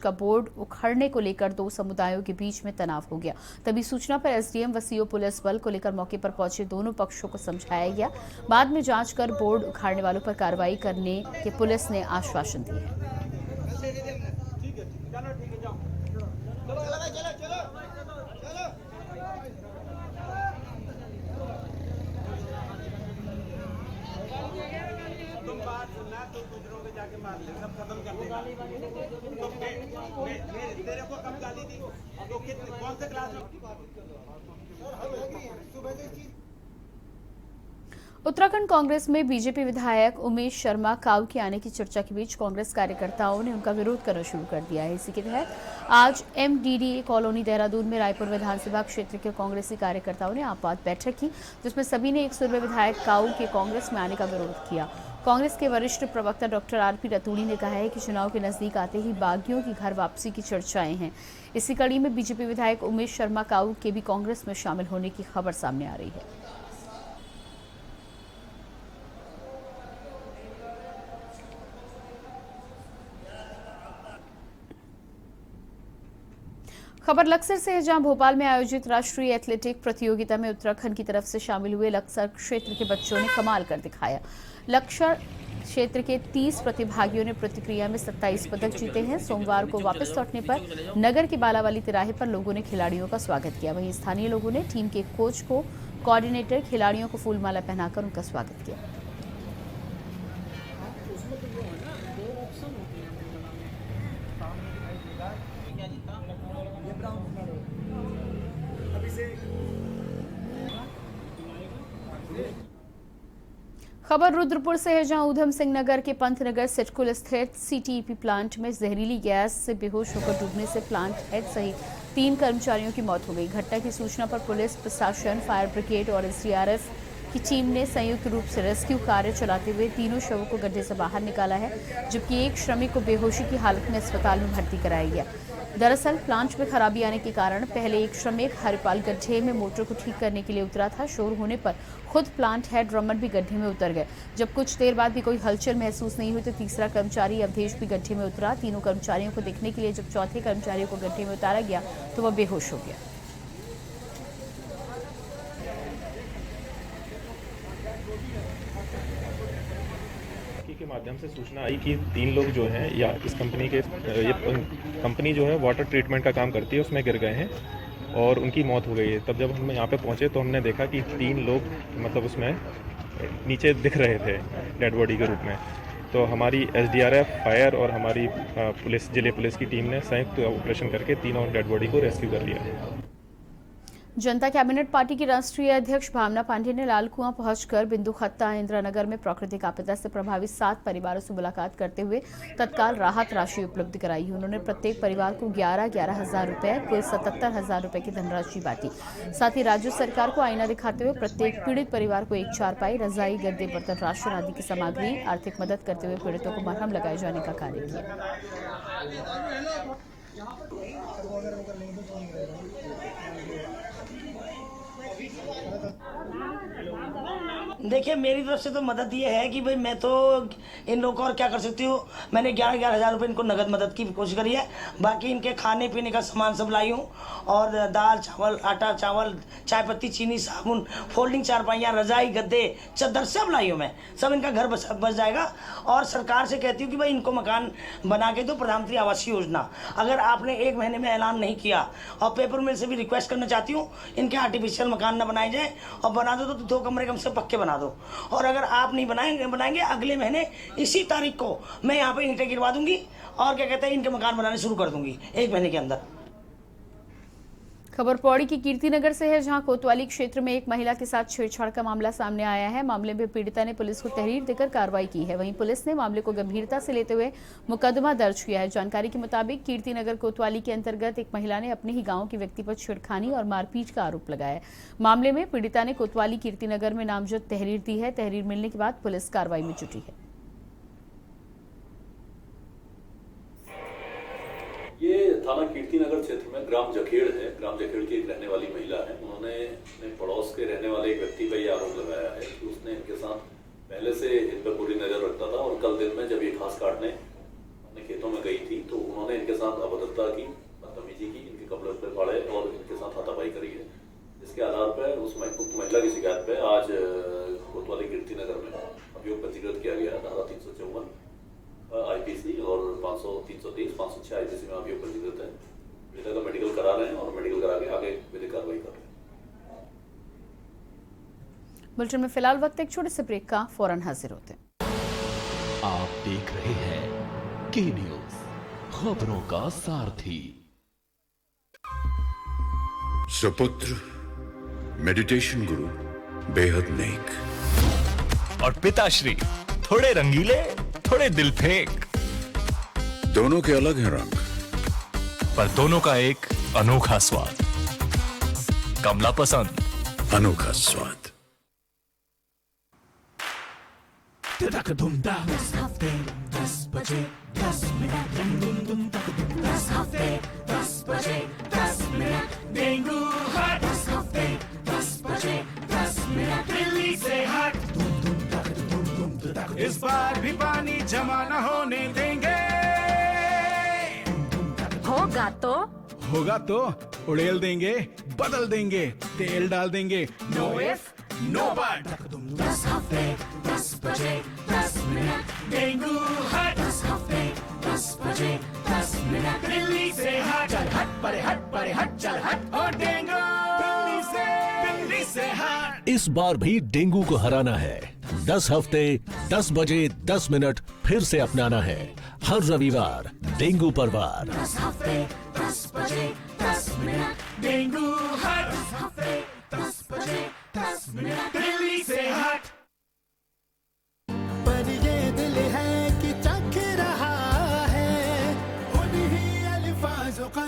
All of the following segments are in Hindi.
का बोर्ड उखाड़ने को लेकर दो समुदायों के बीच में तनाव हो गया। तभी सूचना पर एसडीएम व सीओ पुलिस बल को लेकर मौके पर पहुंचे दोनों पक्षों को समझाया गया। बाद में जांच कर बोर्ड उखाड़ने वालों पर कार्रवाई करने के पुलिस ने आश्वासन दिए है। जाके मार ले, सब खत्म कर देगा। तेरे को कब गाली दी? तो कौन से क्लास में? उत्तराखंड कांग्रेस में बीजेपी विधायक उमेश शर्मा काऊ के आने की चर्चा के बीच कांग्रेस कार्यकर्ताओं ने उनका विरोध करना शुरू कर दिया है। इसी के तहत आज एमडीडीए कॉलोनी देहरादून में रायपुर विधानसभा क्षेत्र के कांग्रेसी कार्यकर्ताओं ने आपात बैठक की, जिसमें सभी ने एक सुर में विधायक काऊ के कांग्रेस में आने का विरोध किया। कांग्रेस के वरिष्ठ प्रवक्ता डॉक्टर आरपी रतूड़ी ने कहा है कि चुनाव के नजदीक आते ही बागियों की घर वापसी की चर्चाएं हैं। इसी कड़ी में बीजेपी विधायक उमेश शर्मा काऊ के भी कांग्रेस में शामिल होने की खबर सामने आ रही है। खबर लक्सर से है, जहां भोपाल में आयोजित राष्ट्रीय एथलेटिक प्रतियोगिता में उत्तराखंड की तरफ से शामिल हुए लक्सर क्षेत्र के बच्चों ने कमाल कर दिखाया। लक्सर क्षेत्र के 30 प्रतिभागियों ने प्रतिक्रिया में 27 पदक जीते हैं। सोमवार को वापस लौटने पर नगर के बालावाली तिराहे पर लोगों ने खिलाड़ियों का स्वागत किया। वहीं स्थानीय लोगों ने टीम के कोच को कोऑर्डिनेटर खिलाड़ियों को फूलमाला पहनाकर उनका स्वागत किया। खबर रुद्रपुर से है, जहां ऊधम सिंह नगर के पंतनगर सिटकुल स्थित सीटीईपी प्लांट में जहरीली गैस से बेहोश होकर डूबने से प्लांट हेड सहित 3 कर्मचारियों की मौत हो गई। घटना की सूचना पर पुलिस प्रशासन, फायर ब्रिगेड और एसडीआरएफ की टीम ने संयुक्त रूप से रेस्क्यू कार्य चलाते हुए तीनों शवों को गड्ढे से बाहर निकाला है, जबकि एक श्रमिक को बेहोशी की हालत में अस्पताल में भर्ती कराया गया। दरअसल प्लांट में खराबी आने के कारण पहले एक श्रमिक हरिपाल गड्ढे में मोटर को ठीक करने के लिए उतरा था। शोर होने पर खुद प्लांट हेड रमन भी गड्ढे में उतर गए। जब कुछ देर बाद भी कोई हलचल महसूस नहीं हुई तो तीसरा कर्मचारी अवधेश भी गड्ढे में उतरा। तीनों कर्मचारियों को देखने के लिए जब चौथे कर्मचारी को गड्ढे में उतारा गया तो वह बेहोश हो गया। के माध्यम से सूचना आई कि 3 लोग जो हैं या इस कंपनी के ये कंपनी जो है वाटर ट्रीटमेंट का काम करती है, उसमें गिर गए हैं और उनकी मौत हो गई है। तब जब हम यहाँ पे पहुँचे तो हमने देखा कि 3 लोग मतलब उसमें नीचे दिख रहे थे डेड बॉडी के रूप में। तो हमारी एसडीआरएफ, फायर और हमारी पुलिस, जिले पुलिस की टीम ने संयुक्त ऑपरेशन करके 3 और डेड बॉडी को रेस्क्यू कर लिया। जनता कैबिनेट पार्टी की राष्ट्रीय अध्यक्ष भावना पांडे ने लाल कुआं पहुंचकर बिंदु खत्ता इंदिरा नगर में प्राकृतिक आपदा से प्रभावित 7 परिवारों से मुलाकात करते हुए तत्काल राहत राशि उपलब्ध कराई। उन्होंने प्रत्येक परिवार को 11,11 हजार रुपए, कुल 77,000 रुपए की धनराशि बांटी। साथ ही राज्य सरकार को आईना दिखाते हुए प्रत्येक पीड़ित परिवार को एक चारपाई, रजाई, गद्दे, बर्तन, राशन आदि की सामग्री, आर्थिक मदद करते हुए पीड़ितों को मरहम लगाए जाने का कार्य किया। देखिए, मेरी तरफ से तो मदद ये है कि भाई मैं तो इन लोगों को और क्या कर सकती हूँ। मैंने 11,11 हजार रुपये इनको नगद मदद की कोशिश करी है। बाकी इनके खाने पीने का सामान सब लाई हूँ और दाल, चावल, आटा, चावल, चाय पत्ती, चीनी, साबुन, फोल्डिंग चारपाइयाँ, रजाई, गद्दे, चद्दर सब लाई हूँ मैं। सब इनका घर बस जाएगा। और सरकार से कहती हूँ कि भाई इनको मकान बना के दो। प्रधानमंत्री आवास योजना अगर आपने 1 महीने में ऐलान नहीं किया, और पेपर मिल से भी रिक्वेस्ट करना चाहती हूँ, इनके आर्टिफिशियल मकान ना बनाए जाए, और बना दो तो 2 कमरे कम से पक्के बना दो। और अगर आप नहीं बनाएंगे अगले महीने इसी तारीख को मैं यहाँ पे ईंटें गिरवा दूंगी और क्या कहते हैं इनके मकान बनाने शुरू कर दूंगी 1 महीने के अंदर। खबर पौड़ी की कीर्तिनगर से है, जहां कोतवाली क्षेत्र में एक महिला के साथ छेड़छाड़ का मामला सामने आया है। मामले में पीड़िता ने पुलिस को तहरीर देकर कार्रवाई की है। वहीं पुलिस ने मामले को गंभीरता से लेते हुए मुकदमा दर्ज किया है। जानकारी के मुताबिक कीर्तिनगर कोतवाली के अंतर्गत एक महिला ने अपने ही गांव के व्यक्ति पर छेड़खानी और मारपीट का आरोप लगाया है। मामले में पीड़िता ने कोतवाली कीर्तिनगर में नामजद तहरीर दी है। तहरीर मिलने के बाद पुलिस कार्रवाई में जुटी है। ये थाना कीर्तिनगर क्षेत्र में ग्राम जखेड़ है। ग्राम जखेड़ की एक रहने वाली महिला है। उन्होंने अपने पड़ोस के रहने वाले एक व्यक्ति पर यह आरोप लगाया है कि उसने इनके साथ पहले से इन पर पूरी नजर रखता था और कल दिन में जब ये घास काटने अपने खेतों में गई थी तो उन्होंने इनके साथ अभद्रता की, बदतमीजी की, इनके कपड़े पे फाड़े और इनके साथ हाथापाई करी है। इसके आधार पर उस महिला की शिकायत पे आज कोतवाली कीर्ति नगर में अभियोग पंजीकृत किया गया। धारा 354 IPC और 500, 323, 506 IPC में अभियोग पंजीकृत है। पीड़िता का मेडिकल करा रहे हैं और मेडिकल करा के आगे विधिक कार्रवाई कर रहे हैं। बुलेटिन में फिलहाल वक्त एक छोटे से ब्रेक का, फौरन हाजिर होते हैं। आप देख रहे हैं के न्यूज, खबरों का सारथी। सुपुत्र मेडिटेशन गुरु बेहद नेक और पिताश्री थोड़े रंगीले, थोड़े दिल फेंक। दोनों के अलग हैं रंग, पर दोनों का एक अनोखा स्वाद। कमला पसंद, अनोखा स्वाद। इस बार भी पानी जमा न होने देंगे। होगा तो उड़ेल देंगे, बदल देंगे, तेल डाल देंगे। Know if no but. 10 हफ्ते 10 बजे 10 मिनट डेंगू हट। 10 हफ्ते 10 बजे 10 मिनट दिल्ली से हट। चल हट परे हट परे हट चल हट और डेंगू दिल्ली से हट। इस बार भी डेंगू को हराना है। 10 हफ्ते 10 बजे 10 मिनट फिर से अपनाना है। हर रविवार डेंगू पर वार। 10 हफ्ते 10 बजे 10 मिनट डेंगू हट। 10 हफ्ते 10 बजे 10 मिनट दिल्ली से हट। पर ये दिल है कि चख रहा है उन्हीं अल्फाजों का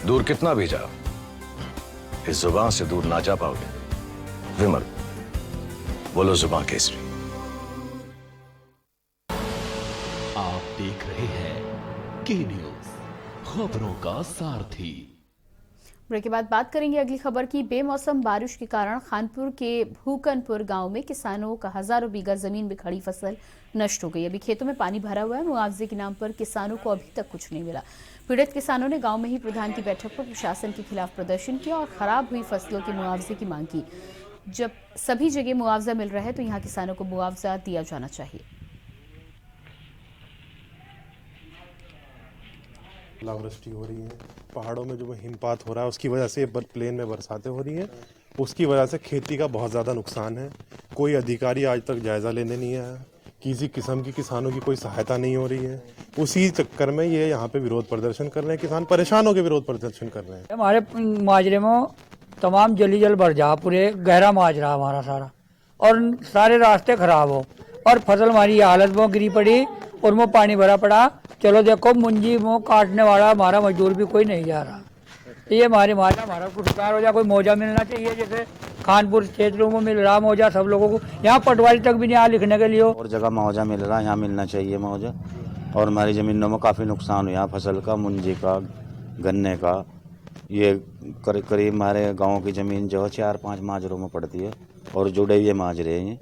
दूर कितना भी जाओ, इस जुबान से दूर ना जा पाओगे। विमल, बोलो जुबान केसरी। आप देख रहे हैं के न्यूज, खबरों का सारथी। ब्रेक के बाद बात करेंगे अगली खबर की। बेमौसम बारिश के कारण खानपुर के भूकनपुर गांव में किसानों का हजारों बीघा जमीन में खड़ी फसल नष्ट हो गई। अभी खेतों में पानी भरा हुआ है। मुआवजे के नाम पर किसानों को अभी तक कुछ नहीं मिला। पीड़ित किसानों ने गांव में ही प्रधान की बैठक पर प्रशासन के खिलाफ प्रदर्शन किया और खराब हुई फसलों के मुआवजे की मांग की। जब सभी जगह मुआवजा मिल रहा है तो यहाँ किसानों को मुआवजा दिया जाना चाहिए। ओलावृष्टि हो रही है, पहाड़ों में जो हिमपात हो रहा है उसकी वजह से प्लेन में बरसातें हो रही हैं, उसकी वजह से खेती का बहुत ज़्यादा नुकसान है। कोई अधिकारी आज तक जायज़ा लेने नहीं आया, किसी किस्म की किसानों की कोई सहायता नहीं हो रही है। उसी चक्कर में ये यहाँ पे विरोध प्रदर्शन कर रहे हैं, किसान परेशान होकर विरोध प्रदर्शन कर रहे हैं। हमारे माजरे में तमाम जली जल भर जा, पूरे गहरा माजरा हमारा सारा, और सारे रास्ते खराब हो और फसल हमारी हालत में गिरी पड़ी और वो पानी भरा पड़ा। चलो देखो मुंजी वो काटने वाला हमारा मजदूर भी कोई नहीं जा रहा। ये हमारा कुछ उपकार हो जाए, कोई मौजा मिलना चाहिए, जैसे खानपुर क्षेत्रों में मिल रहा मौजा सब लोगों को। यहाँ पटवारी तक भी नहीं आ लिखने के लिए। और जगह मुआवजा मिल रहा है, यहाँ मिलना चाहिए मुआवजा। और हमारी ज़मीनों में काफ़ी नुकसान हुआ, फसल का, मुंजी का, गन्ने का। ये करीब हमारे गाँव की ज़मीन जो है 4-5 माजरों में पड़ती है और जुड़े हुए माजरे हैं।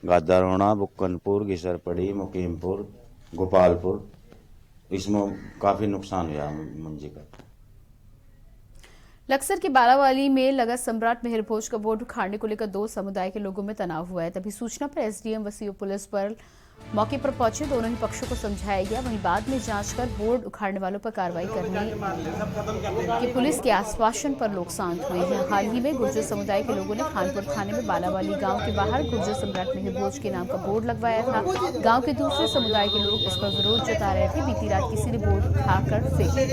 गादारोना, बुक्कनपुर, घिसरपड़ी, मुकीमपुर, गोपालपुर, इसमें काफ़ी नुकसान हुआ मुंजी का। लक्सर के बालावाली में लगा सम्राट मेहर भोज का बोर्ड उखाड़ने को लेकर 2 समुदाय के लोगों में तनाव हुआ है। तभी सूचना पर एसडीएम व सीओ पुलिस पर मौके पर पहुंचे। दोनों ही पक्षों को समझाया गया। वहीं बाद में जांच कर बोर्ड उखाड़ने वालों पर कार्रवाई करने की पुलिस के आश्वासन पर लोग शांत हुए हैं। हाल ही में गुर्जर समुदाय के लोगों ने खानपुर थाने में बालावाली गांव के बाहर गुर्जर सम्राट मेहर भोज के नाम का बोर्ड लगवाया था। गांव के दूसरे समुदाय के लोग इस पर विरोध जता रहे थे। बीती रात किसी ने बोर्ड उठाकर फेंक दिया।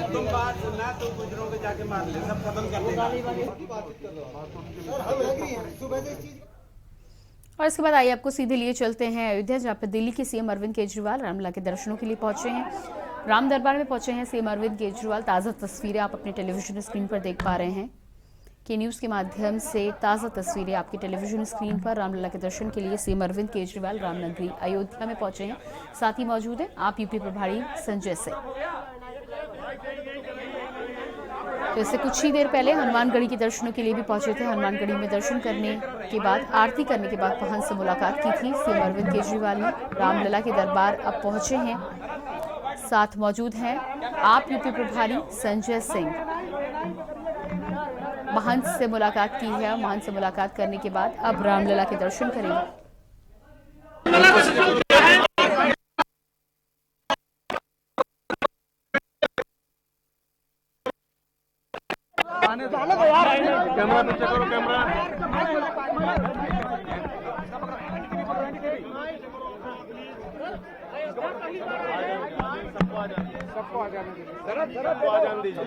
तुम बात सुनना, तो गुजरों के जाके मार ले, सब खत्म कर देगा। और इसके बाद आइए आपको सीधे लिए चलते हैं अयोध्या, जहाँ पर दिल्ली के सीएम अरविंद केजरीवाल रामलला के दर्शनों के लिए पहुंचे हैं। राम दरबार में पहुंचे हैं सीएम अरविंद केजरीवाल। ताज़ा तस्वीरें आप अपने टेलीविजन स्क्रीन पर देख पा रहे हैं के न्यूज़ के माध्यम से ताज़ा तस्वीरें आपकी टेलीविजन स्क्रीन पर। रामलला के दर्शन के लिए सीएम अरविंद केजरीवाल रामनगरी अयोध्या में पहुंचे हैं। साथ ही मौजूद हैं आप यूपी प्रभारी संजय सिंह। तो इससे कुछ ही देर पहले हनुमानगढ़ी के दर्शनों के लिए भी पहुंचे थे। हनुमानगढ़ी में दर्शन करने के बाद, आरती करने के बाद महंत से मुलाकात की थी सीएम अरविंद केजरीवाल ने। रामलला के दरबार अब पहुंचे हैं। साथ मौजूद हैं आप यूपी प्रभारी संजय सिंह। महंत से मुलाकात की है। महंत से मुलाकात करने के बाद अब रामलला के दर्शन करेंगे। कैमरा पीछे करो, कैमरा सबको आ जाने दीजिए।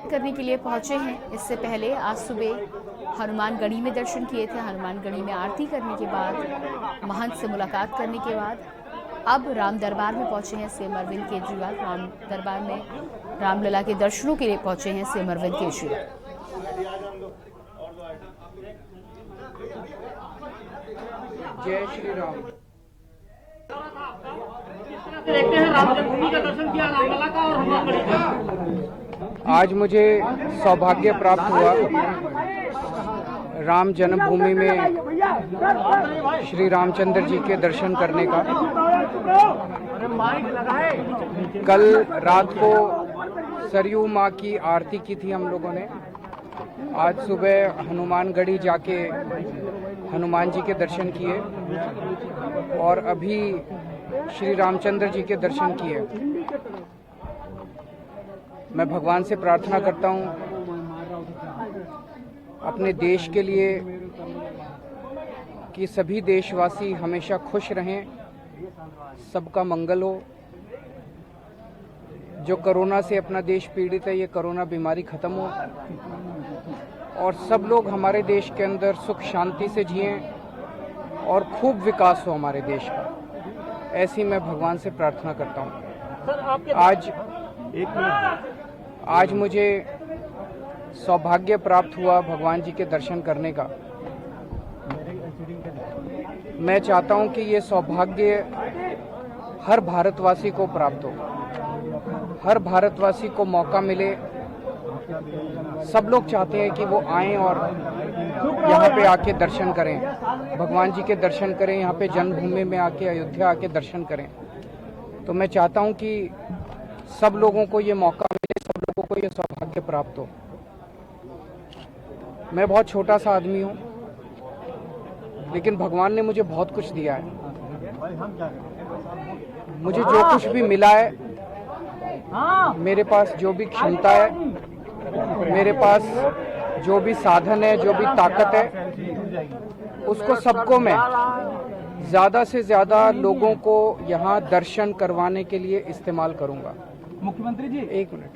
करने के लिए पहुंचे हैं। इससे पहले आज सुबह हनुमानगढ़ी में दर्शन किए थे। हनुमानगढ़ी में आरती करने के बाद, महंत से मुलाकात करने के बाद अब राम दरबार में पहुंचे हैं सीएम अरविंद केजरीवाल। राम दरबार में रामलला के दर्शनों के लिए पहुंचे हैं सीएम अरविंद केजरीवाल। जय श्री राम। देखते हैं राम जन्मभूमि का दर्शन किया, रामलला का और हनुमानगढ़ी का। आज मुझे सौभाग्य प्राप्त हुआ राम जन्मभूमि में श्री रामचंद्र जी के दर्शन करने का। कल रात को सरयू माँ की आरती की थी हम लोगों ने। आज सुबह हनुमानगढ़ी जाके हनुमान जी के दर्शन किए और अभी श्री रामचंद्र जी के दर्शन किए। मैं भगवान से प्रार्थना करता हूँ अपने देश के लिए कि सभी देशवासी हमेशा खुश रहें, सबका मंगल हो। जो कोरोना से अपना देश पीड़ित है, ये कोरोना बीमारी खत्म हो और सब लोग हमारे देश के अंदर सुख शांति से जिएं और खूब विकास हो हमारे देश का। ऐसी मैं भगवान से प्रार्थना करता हूँ। आज मुझे सौभाग्य प्राप्त हुआ भगवान जी के दर्शन करने का। मैं चाहता हूं कि ये सौभाग्य हर भारतवासी को प्राप्त हो, हर भारतवासी को मौका मिले। सब लोग चाहते हैं कि वो आएं और यहाँ पे आके दर्शन करें, भगवान जी के दर्शन करें, यहाँ पे जन्मभूमि में आके, अयोध्या आके दर्शन करें। तो मैं चाहता हूं कि सब लोगों को ये मौका मिले, सब लोगों को ये सौभाग्य प्राप्त हो। मैं बहुत छोटा सा आदमी हूँ, लेकिन भगवान ने मुझे बहुत कुछ दिया है। मुझे जो कुछ भी मिला है, मेरे पास जो भी क्षमता है, मेरे पास जो भी साधन है, जो भी ताकत है, उसको सबको मैं ज़्यादा से ज़्यादा लोगों को यहाँ दर्शन करवाने के लिए इस्तेमाल करूँगा। मुख्यमंत्री जी, एक मिनट।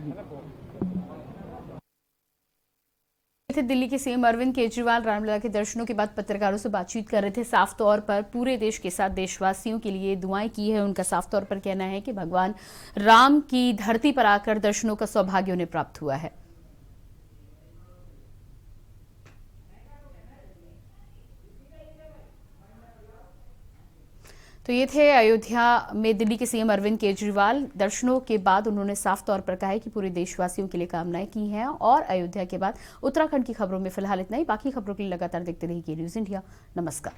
दिल्ली के सीएम अरविंद केजरीवाल रामलला के दर्शनों के बाद पत्रकारों से बातचीत कर रहे थे। साफ तौर पर पूरे देश के साथ देशवासियों के लिए दुआएं की है। उनका साफ तौर पर कहना है कि भगवान राम की धरती पर आकर दर्शनों का सौभाग्य उन्हें प्राप्त हुआ है। तो ये थे अयोध्या में दिल्ली के सीएम अरविंद केजरीवाल। दर्शनों के बाद उन्होंने साफ तौर पर कहा है कि पूरे देशवासियों के लिए कामनाएं की हैं। और अयोध्या के बाद उत्तराखंड की खबरों में फिलहाल इतना ही। बाकी खबरों के लिए लगातार देखते रहिए के न्यूज़ इंडिया। नमस्कार।